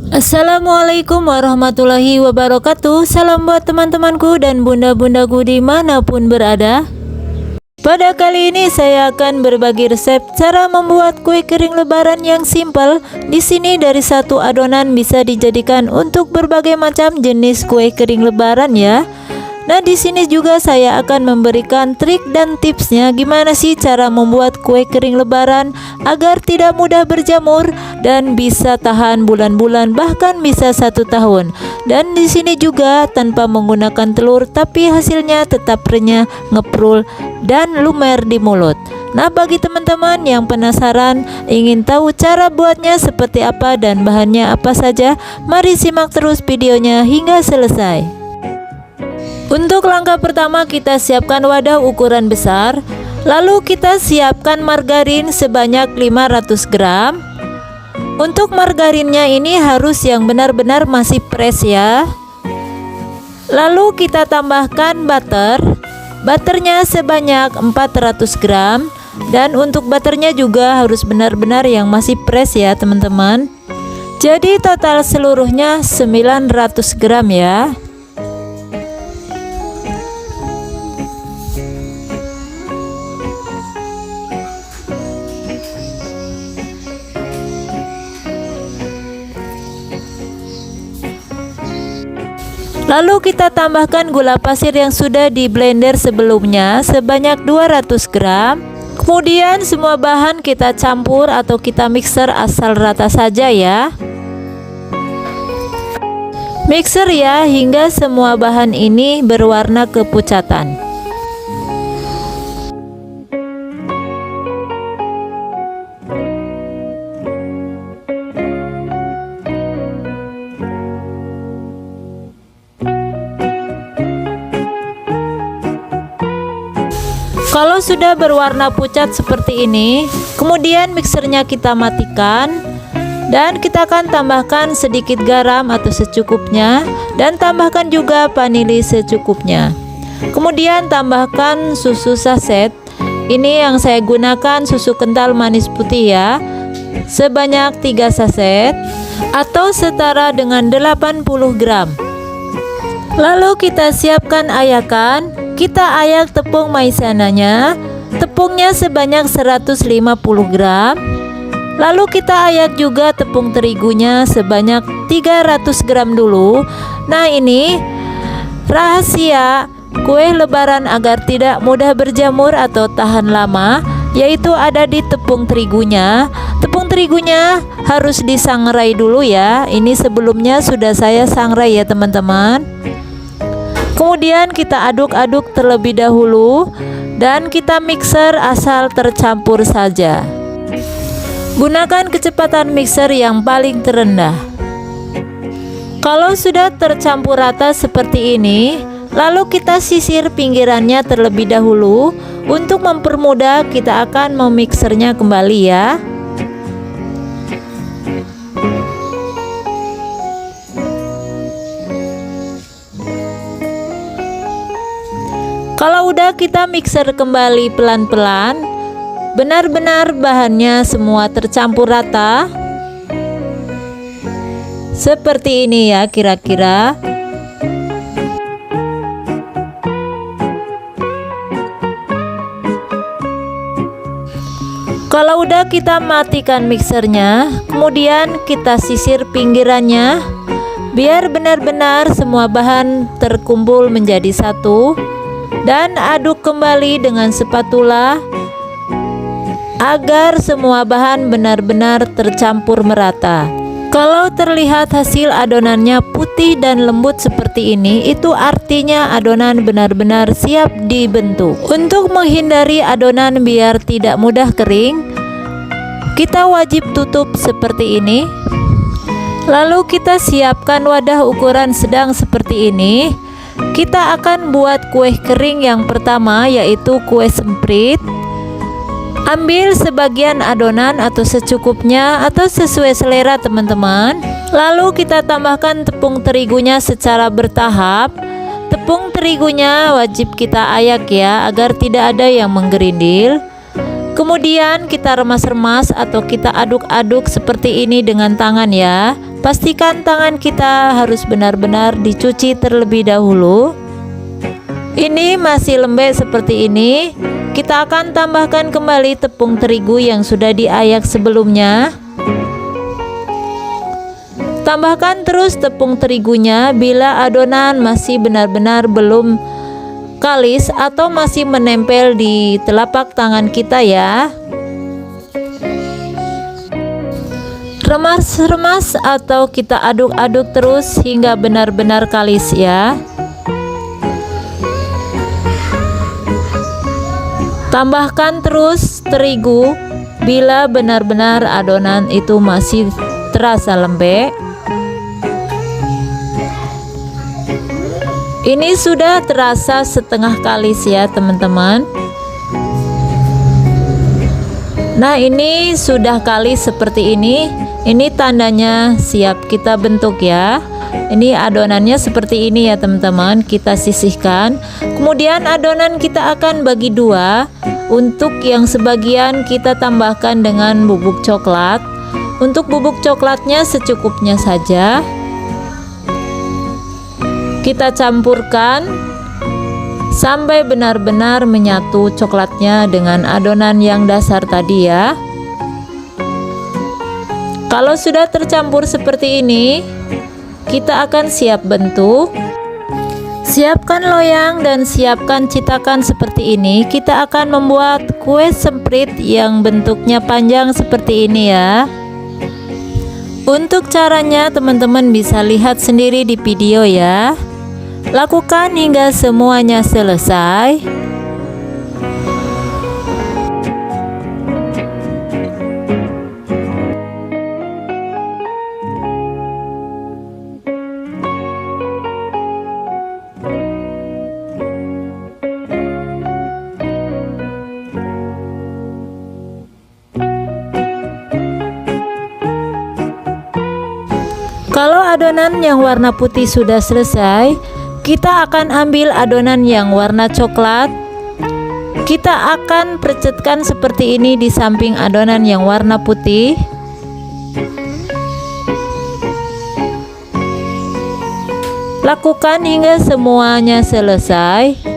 Assalamualaikum warahmatullahi wabarakatuh. Salam buat teman-temanku dan bunda-bundaku dimanapun berada. Pada kali ini saya akan berbagi resep cara membuat kue kering lebaran yang simpel. Di sini dari satu adonan bisa dijadikan untuk berbagai macam jenis kue kering lebaran ya. Nah, di sini juga saya akan memberikan trik dan tipsnya gimana sih cara membuat kue kering lebaran agar tidak mudah berjamur dan bisa tahan bulan-bulan bahkan bisa 1 tahun. Dan di sini juga tanpa menggunakan telur tapi hasilnya tetap renyah, ngeprul dan lumer di mulut. Nah, bagi teman-teman yang penasaran ingin tahu cara buatnya seperti apa dan bahannya apa saja, mari simak terus videonya hingga selesai. Untuk langkah pertama kita siapkan wadah ukuran besar. Lalu kita siapkan margarin sebanyak 500 gram. Untuk margarinnya ini harus yang benar-benar masih fresh ya. Lalu kita tambahkan butter. Butternya sebanyak 400 gram. Dan untuk butternya juga harus benar-benar yang masih fresh ya teman-teman. Jadi total seluruhnya 900 gram ya. Lalu kita tambahkan gula pasir yang sudah di blender sebelumnya sebanyak 200 gram. Kemudian semua bahan kita campur atau kita mixer asal rata saja ya. Mixer ya hingga semua bahan ini berwarna kepucatan. Kalau sudah berwarna pucat seperti ini, kemudian mixernya kita matikan dan kita akan tambahkan sedikit garam atau secukupnya dan tambahkan juga vanili secukupnya. Kemudian tambahkan susu saset. Ini yang saya gunakan susu kental manis putih ya. Sebanyak 3 saset atau setara dengan 80 gram. Lalu kita siapkan ayakan. Kita ayak tepung maizenanya. Tepungnya sebanyak 150 gram. Lalu kita ayak juga tepung terigunya sebanyak 300 gram dulu. Nah, ini rahasia kue lebaran agar tidak mudah berjamur atau tahan lama, yaitu ada di tepung terigunya. Tepung terigunya harus disangrai dulu ya. Ini sebelumnya sudah saya sangrai ya teman-teman. Kemudian kita aduk-aduk terlebih dahulu dan kita mixer asal tercampur saja. Gunakan kecepatan mixer yang paling terendah. Kalau sudah tercampur rata seperti ini, lalu kita sisir pinggirannya terlebih dahulu. Untuk mempermudah kita akan memixernya kembali ya. Kalau udah kita mixer kembali pelan-pelan, benar-benar bahannya semua tercampur rata. Seperti ini ya kira-kira. Kalau udah kita matikan mixernya, kemudian kita sisir pinggirannya biar benar-benar semua bahan terkumpul menjadi satu. Dan aduk kembali dengan spatula agar semua bahan benar-benar tercampur merata. Kalau terlihat hasil adonannya putih dan lembut seperti ini, itu artinya adonan benar-benar siap dibentuk. Untuk menghindari adonan biar tidak mudah kering, kita wajib tutup seperti ini. Lalu kita siapkan wadah ukuran sedang seperti ini. Kita akan buat kue kering yang pertama, yaitu kue semprit. Ambil sebagian adonan atau secukupnya atau sesuai selera teman-teman. Lalu kita tambahkan tepung terigunya secara bertahap. Tepung terigunya wajib kita ayak ya, agar tidak ada yang menggerindil. Kemudian kita remas-remas atau kita aduk-aduk seperti ini dengan tangan ya. Pastikan tangan kita harus benar-benar dicuci terlebih dahulu. Ini masih lembek seperti ini. Kita akan tambahkan kembali tepung terigu yang sudah diayak sebelumnya. Tambahkan terus tepung terigunya bila adonan masih benar-benar belum kalis atau masih menempel di telapak tangan kita ya. Remas-remas atau kita aduk-aduk terus hingga benar-benar kalis ya. Tambahkan terus terigu bila benar-benar adonan itu masih terasa lembek. Ini sudah terasa setengah kalis ya teman-teman. Nah, ini sudah kalis seperti ini. Ini tandanya siap kita bentuk ya. Ini adonannya seperti ini ya teman-teman. Kita sisihkan. Kemudian adonan kita akan bagi dua. Untuk yang sebagian kita tambahkan dengan bubuk coklat. Untuk bubuk coklatnya secukupnya saja. Kita campurkan sampai benar-benar menyatu coklatnya dengan adonan yang dasar tadi ya. Kalau sudah tercampur seperti ini, kita akan siap bentuk. Siapkan loyang dan siapkan cetakan seperti ini. Kita akan membuat kue semprit yang bentuknya panjang seperti ini ya. Untuk caranya teman-teman bisa lihat sendiri di video ya. Lakukan hingga semuanya selesai. Kalau adonan yang warna putih sudah selesai, kita akan ambil adonan yang warna coklat. Kita akan percetkan seperti ini di samping adonan yang warna putih. Lakukan hingga semuanya selesai.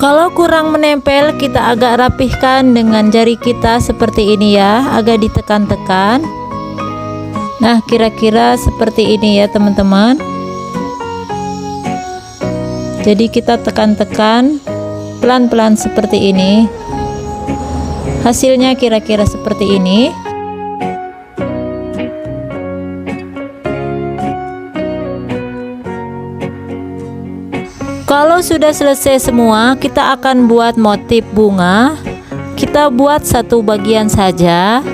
Kalau kurang menempel, kita agak rapihkan dengan jari kita seperti ini ya, agak ditekan-tekan. Nah, kira-kira seperti ini ya teman-teman. Jadi kita tekan-tekan pelan-pelan seperti ini. Hasilnya kira-kira seperti ini. Kalau sudah selesai semua, kita akan buat motif bunga. Kita buat satu bagian saja.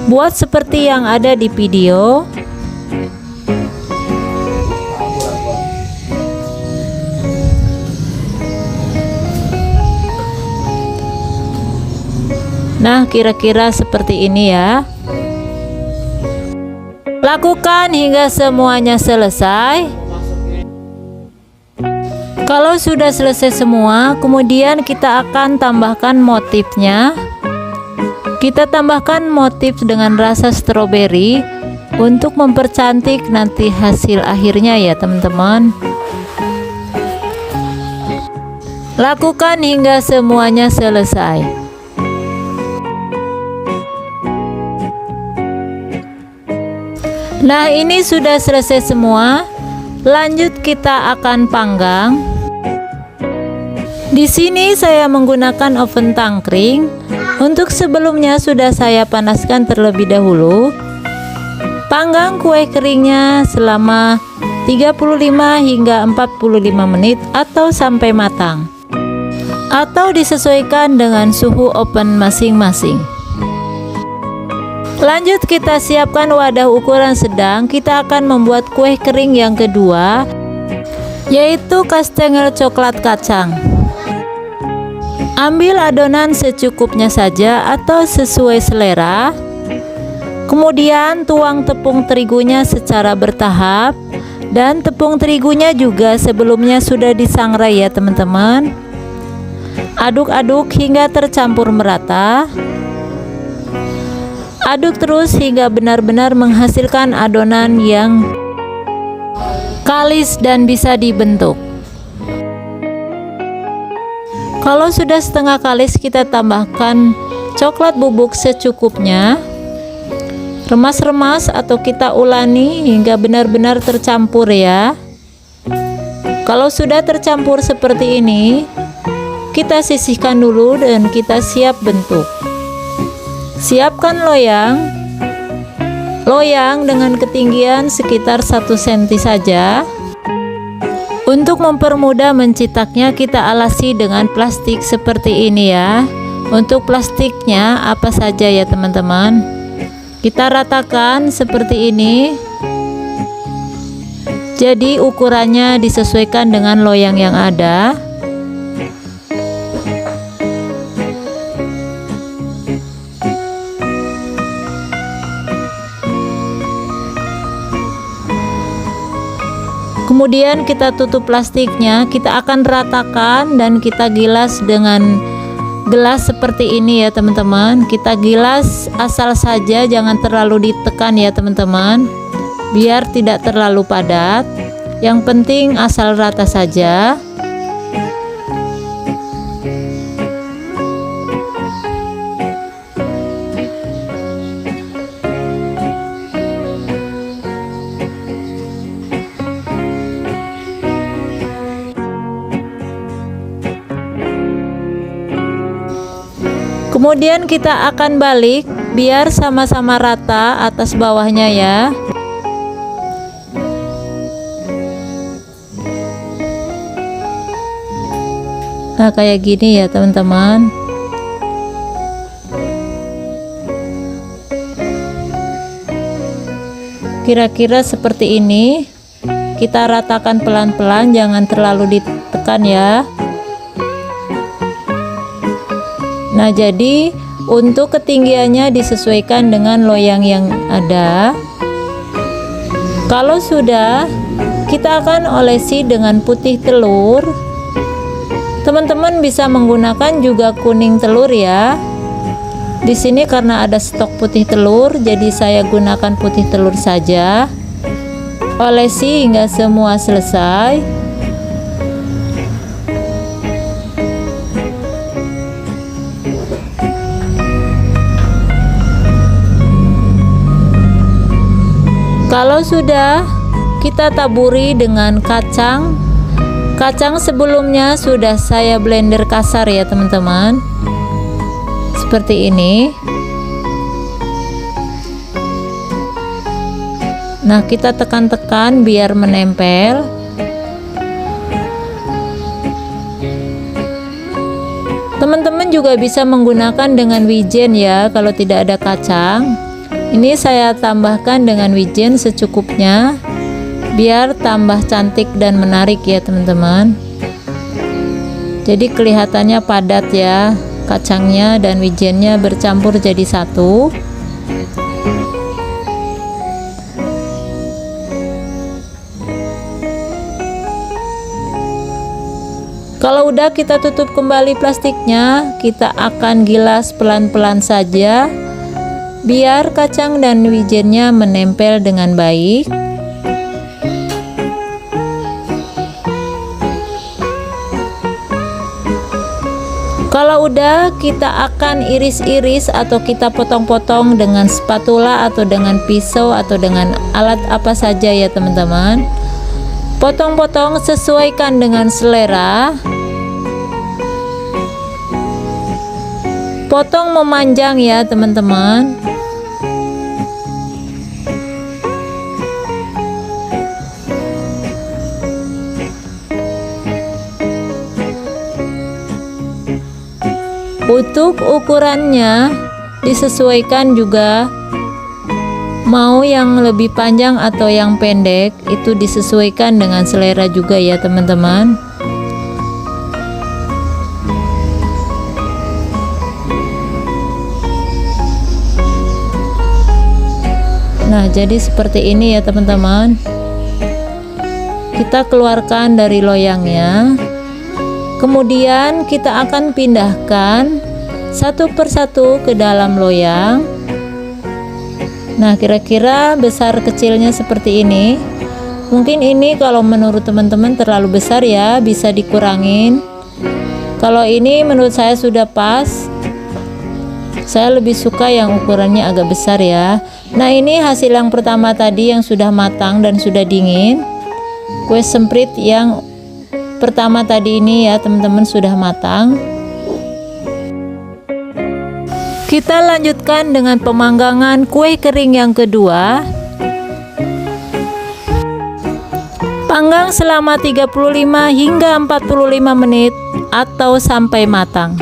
Buat seperti yang ada di video. Nah, kira-kira seperti ini ya. Lakukan hingga semuanya selesai. Kalau sudah selesai semua, kemudian kita akan tambahkan motifnya. Kita tambahkan motif dengan rasa stroberi untuk mempercantik nanti hasil akhirnya ya teman-teman. Lakukan hingga semuanya selesai. Nah, ini sudah selesai semua. Lanjut kita akan panggang. Di sini saya menggunakan oven tangkring. Untuk sebelumnya sudah saya panaskan terlebih dahulu. Panggang kue keringnya selama 35 hingga 45 menit atau sampai matang. Atau disesuaikan dengan suhu oven masing-masing. Lanjut kita siapkan wadah ukuran sedang. Kita akan membuat kue kering yang kedua, yaitu kastengel coklat kacang. Ambil adonan secukupnya saja atau sesuai selera. Kemudian tuang tepung terigunya secara bertahap, dan tepung terigunya juga sebelumnya sudah disangrai ya teman-teman. Aduk-aduk hingga tercampur merata. Aduk terus hingga benar-benar menghasilkan adonan yang kalis dan bisa dibentuk. Kalau sudah setengah kalis, kita tambahkan coklat bubuk secukupnya. Remas-remas atau kita ulani hingga benar-benar tercampur ya. Kalau sudah tercampur seperti ini, kita sisihkan dulu dan kita siap bentuk. Siapkan loyang. Loyang dengan ketinggian sekitar 1 cm saja. Untuk mempermudah mencetaknya, kita alasi dengan plastik seperti ini ya. Untuk plastiknya apa saja ya teman-teman, kita ratakan seperti ini. Jadi ukurannya disesuaikan dengan loyang yang ada. Kemudian kita tutup plastiknya, kita akan ratakan dan kita gilas dengan gelas seperti ini ya teman-teman. Kita gilas asal saja, jangan terlalu ditekan ya teman-teman, biar tidak terlalu padat. Yang penting asal rata saja. Kemudian kita akan balik biar sama-sama rata atas bawahnya ya. Nah kayak gini ya teman-teman. Kira-kira seperti ini. Kita ratakan pelan-pelan, jangan terlalu ditekan ya. Nah jadi untuk ketinggiannya disesuaikan dengan loyang yang ada. Kalau sudah, kita akan olesi dengan putih telur. Teman-teman bisa menggunakan juga kuning telur ya. Di sini karena ada stok putih telur, jadi saya gunakan putih telur saja. Olesi hingga semua selesai. Kalau sudah, kita taburi dengan kacang. Kacang sebelumnya sudah saya blender kasar ya teman-teman. Seperti ini. Nah, kita tekan-tekan biar menempel. Teman-teman juga bisa menggunakan dengan wijen ya kalau tidak ada kacang. Ini saya tambahkan dengan wijen secukupnya biar tambah cantik dan menarik ya teman-teman. Jadi kelihatannya padat ya, kacangnya dan wijennya bercampur jadi satu. Kalau udah, kita tutup kembali plastiknya. Kita akan gilas pelan-pelan saja biar kacang dan wijennya menempel dengan baik. Kalau udah, kita akan iris-iris atau kita potong-potong dengan spatula atau dengan pisau atau dengan alat apa saja ya teman-teman. Potong-potong sesuaikan dengan selera. Potong memanjang ya teman-teman. Untuk ukurannya disesuaikan juga, mau yang lebih panjang atau yang pendek itu disesuaikan dengan selera juga ya teman-teman. Nah, jadi seperti ini ya teman-teman. Kita keluarkan dari loyangnya. Kemudian kita akan pindahkan satu persatu ke dalam loyang. Nah, kira-kira besar kecilnya seperti ini. Mungkin ini kalau menurut teman-teman terlalu besar ya, bisa dikurangin. Kalau ini menurut saya sudah pas. Saya lebih suka yang ukurannya agak besar ya. Nah, ini hasil yang pertama tadi yang sudah matang dan sudah dingin. Kue semprit yang pertama tadi ini ya teman-teman sudah matang. Kita lanjutkan dengan pemanggangan kue kering yang kedua. Panggang selama 35 hingga 45 menit atau sampai matang.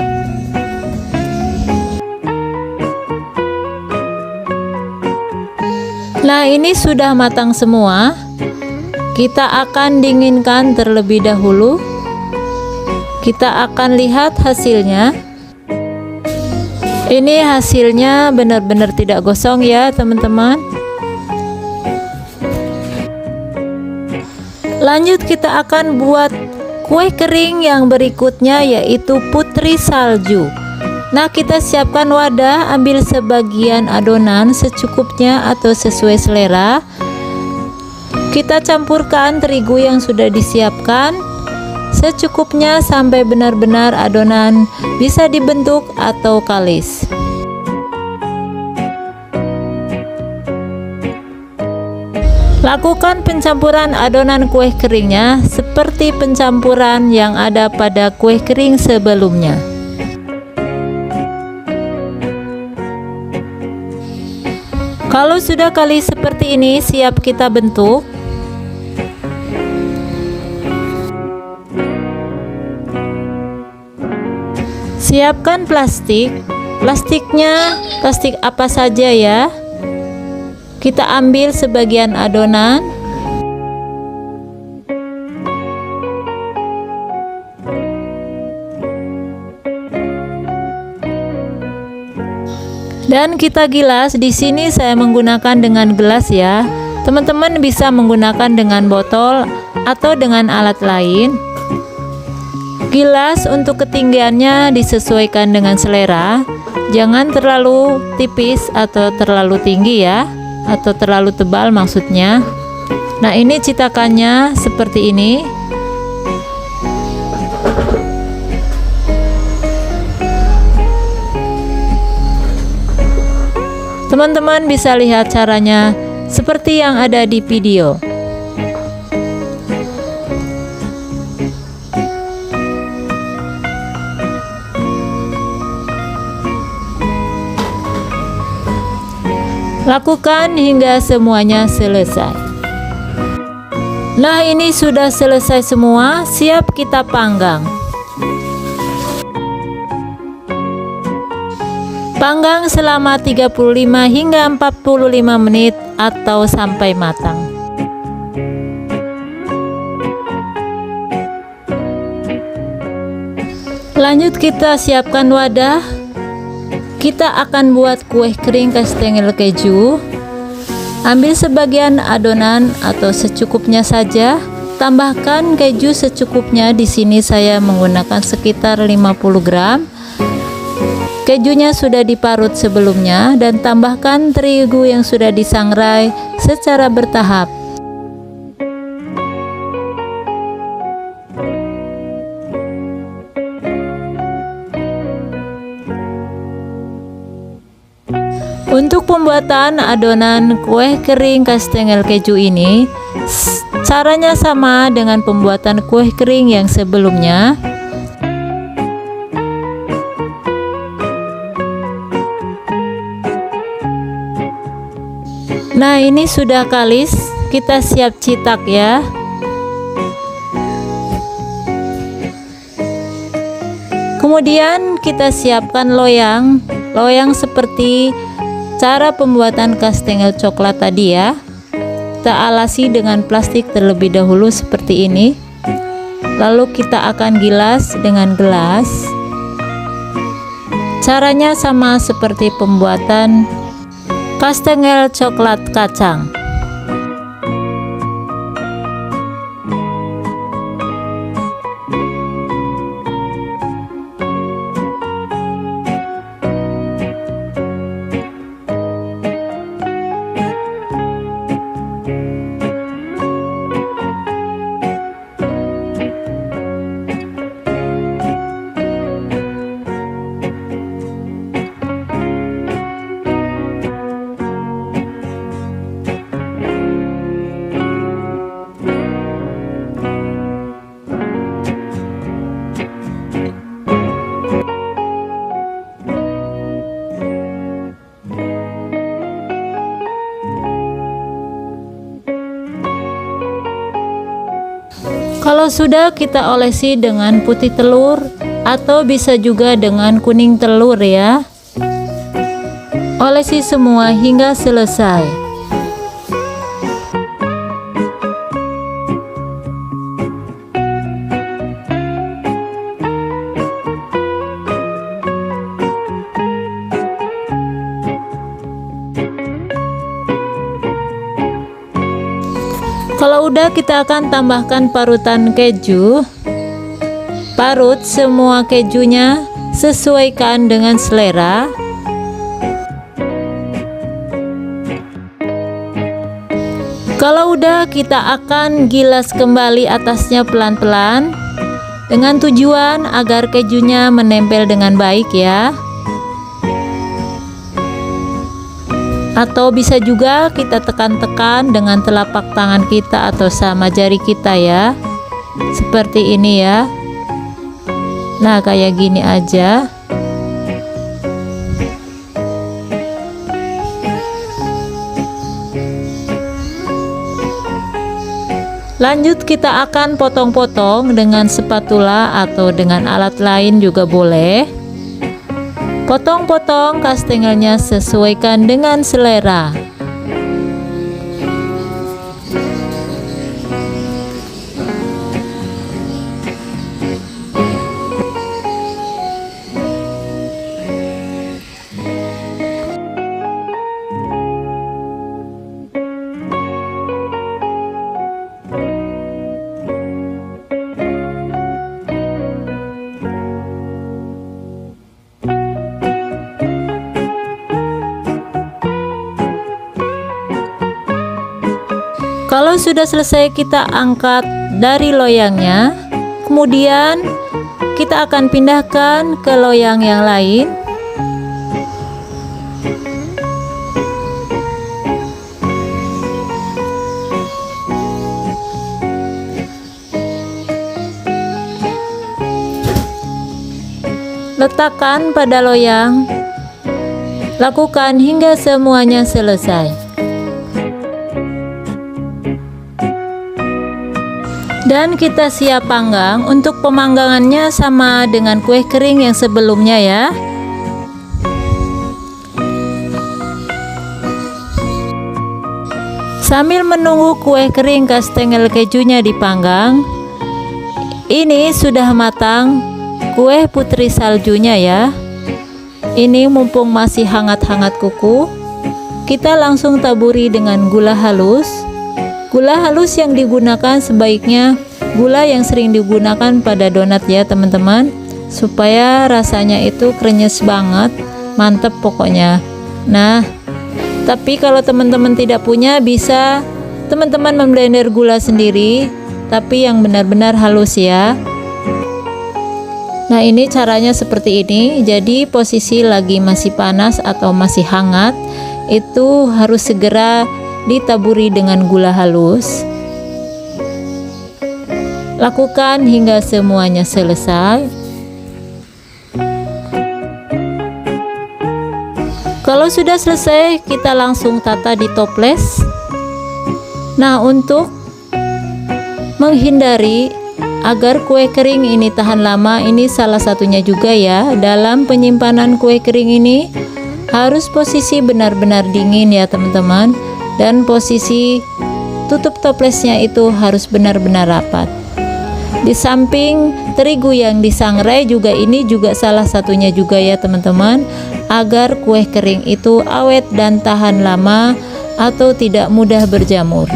Nah, ini sudah matang semua. Kita akan dinginkan terlebih dahulu. Kita akan lihat hasilnya. Ini hasilnya benar-benar tidak gosong ya teman-teman. Lanjut kita akan buat kue kering yang berikutnya, yaitu putri salju. Nah, kita siapkan wadah, ambil sebagian adonan secukupnya atau sesuai selera. Kita campurkan terigu yang sudah disiapkan secukupnya sampai benar-benar adonan bisa dibentuk atau kalis. Lakukan pencampuran adonan kue keringnya seperti pencampuran yang ada pada kue kering sebelumnya. Kalau sudah kalis seperti ini, siap kita bentuk. Siapkan plastik. Plastiknya plastik apa saja ya. Kita ambil sebagian adonan. Dan kita gilas. Di sini saya menggunakan dengan gelas ya. Teman-teman bisa menggunakan dengan botol atau dengan alat lain. Gilas untuk ketinggiannya disesuaikan dengan selera. Jangan terlalu tipis atau terlalu tinggi ya, atau terlalu tebal maksudnya. Nah, ini cetakannya seperti ini. Teman-teman bisa lihat caranya seperti yang ada di video. Lakukan hingga semuanya selesai. Nah, ini sudah selesai semua, siap kita panggang. Panggang selama 35 hingga 45 menit atau sampai matang. Lanjut kita siapkan wadah. Kita akan buat kue kering kastengel keju. Ambil sebagian adonan atau secukupnya saja. Tambahkan keju secukupnya. Di sini saya menggunakan sekitar 50 gram. Kejunya sudah diparut sebelumnya dan tambahkan terigu yang sudah disangrai secara bertahap. Untuk pembuatan adonan kue kering kastengel keju ini, caranya sama dengan pembuatan kue kering yang sebelumnya. Nah, ini sudah kalis, kita siap cetak ya. Kemudian kita siapkan loyang. Loyang seperti cara pembuatan kastengel coklat tadi ya. Kita alasi dengan plastik terlebih dahulu seperti ini. Lalu kita akan gilas dengan gelas. Caranya sama seperti pembuatan kastengel coklat kacang. Kalau sudah, kita olesi dengan putih telur atau bisa juga dengan kuning telur ya. Olesi semua hingga selesai. Kalau udah, kita akan tambahkan parutan keju. Parut semua kejunya, sesuaikan dengan selera. Kalau udah, kita akan gilas kembali atasnya pelan-pelan dengan tujuan agar kejunya menempel dengan baik ya. Atau bisa juga kita tekan-tekan dengan telapak tangan kita atau sama jari kita ya, seperti ini ya. Nah, kayak gini aja. Lanjut, kita akan potong-potong dengan spatula atau dengan alat lain juga boleh. Potong-potong kastengelnya, sesuaikan dengan selera. Kalau sudah selesai, kita angkat dari loyangnya. Kemudian kita akan pindahkan ke loyang yang lain. Letakkan pada loyang. Lakukan hingga semuanya selesai. Dan kita siap panggang. Untuk pemanggangannya sama dengan kue kering yang sebelumnya ya. Sambil menunggu kue kering kastengel kejunya dipanggang, ini sudah matang kue putri saljunya ya. Ini mumpung masih hangat-hangat kuku, kita langsung taburi dengan gula halus. Gula halus yang digunakan sebaiknya gula yang sering digunakan pada donat ya teman-teman, supaya rasanya itu krenyes banget, mantep pokoknya. Nah, tapi kalau teman-teman tidak punya, bisa teman-teman memblender gula sendiri, tapi yang benar-benar halus ya. Nah, ini caranya seperti ini. Jadi posisi lagi masih panas atau masih hangat, itu harus segera ditaburi dengan gula halus. Lakukan hingga semuanya selesai. Kalau sudah selesai, kita langsung tata di toples. Nah, untuk menghindari agar kue kering ini tahan lama, ini salah satunya juga ya, dalam penyimpanan kue kering ini harus posisi benar-benar dingin ya teman-teman. Dan posisi tutup toplesnya itu harus benar-benar rapat. Di samping terigu yang disangrai juga, ini juga salah satunya juga ya teman-teman, agar kue kering itu awet dan tahan lama atau tidak mudah berjamur.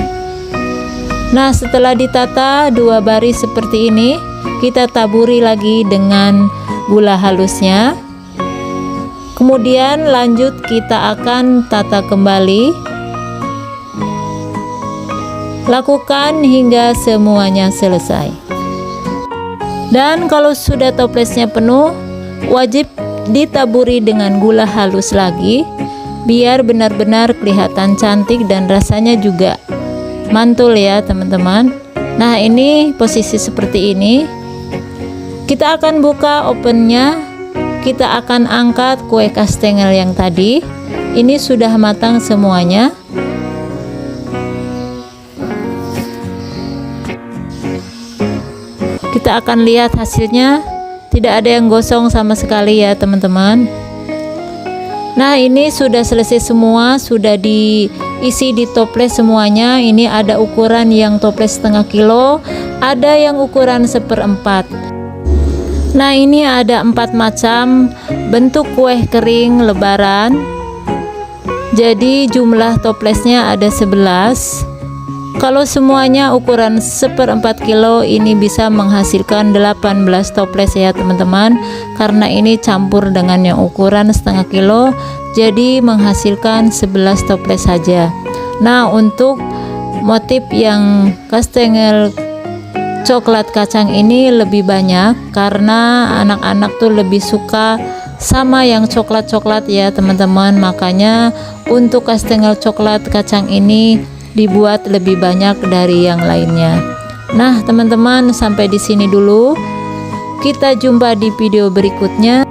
Nah, setelah ditata 2 baris seperti ini, kita taburi lagi dengan gula halusnya. Kemudian lanjut kita akan tata kembali. Lakukan hingga semuanya selesai. Dan kalau sudah toplesnya penuh, wajib ditaburi dengan gula halus lagi biar benar-benar kelihatan cantik dan rasanya juga mantul ya teman-teman. Nah, ini posisi seperti ini. Kita akan buka ovennya. Kita akan angkat kue kastengel yang tadi. Ini sudah matang semuanya. Kita akan lihat hasilnya. Tidak ada yang gosong sama sekali ya teman-teman. Nah, ini sudah selesai semua, sudah diisi di toples semuanya. Ini ada ukuran yang toples setengah kilo, ada yang ukuran 1/4. Nah, ini ada 4 macam bentuk kue kering lebaran. Jadi jumlah toplesnya ada 11. Kalau semuanya ukuran 1/4 kilo, ini bisa menghasilkan 18 toples ya teman-teman. Karena ini campur dengan yang ukuran setengah kilo, jadi menghasilkan 11 toples saja. Nah, untuk motif yang kastengel coklat kacang ini lebih banyak karena anak-anak tuh lebih suka sama yang coklat-coklat ya teman-teman. Makanya untuk kastengel coklat kacang ini dibuat lebih banyak dari yang lainnya. Nah, teman-teman, sampai di sini dulu. Kita jumpa di video berikutnya.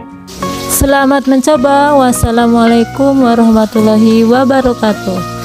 Selamat mencoba. Wassalamualaikum warahmatullahi wabarakatuh.